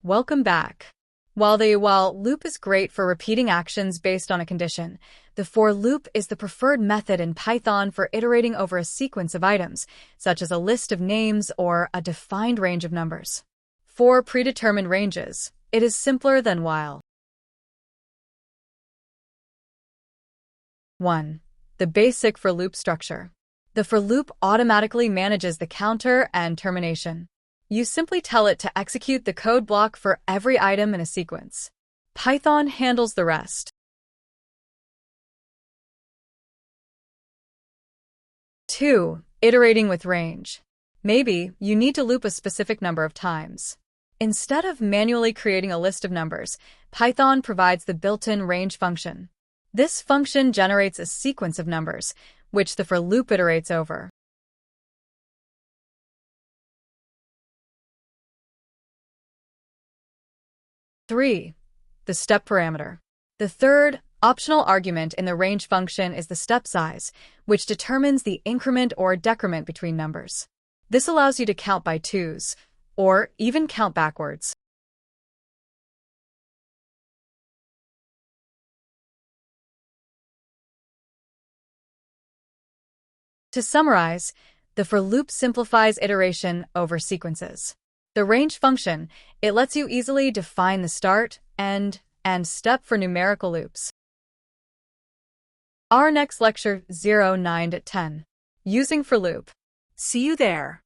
Welcome back. While the while loop is great for repeating actions based on a condition, the for loop is the preferred method in Python for iterating over a sequence of items, such as a list of names or a defined range of numbers. For predetermined ranges, it is simpler than while. 1. The basic for loop structure. The for loop automatically manages the counter and termination. You simply tell it to execute the code block for every item in a sequence. Python handles the rest. 2. Iterating with range. Maybe you need to loop a specific number of times. Instead of manually creating a list of numbers, Python provides the built-in range function. This function generates a sequence of numbers, which the for loop iterates over. 3. The step parameter. The third, optional argument in the range function is the step size, which determines the increment or decrement between numbers. This allows you to count by twos, or even count backwards. To summarize, the for loop simplifies iteration over sequences. The range function, it lets you easily define the start, end, and step for numerical loops. Our next lecture 09 to 10. Using for loop. See you there.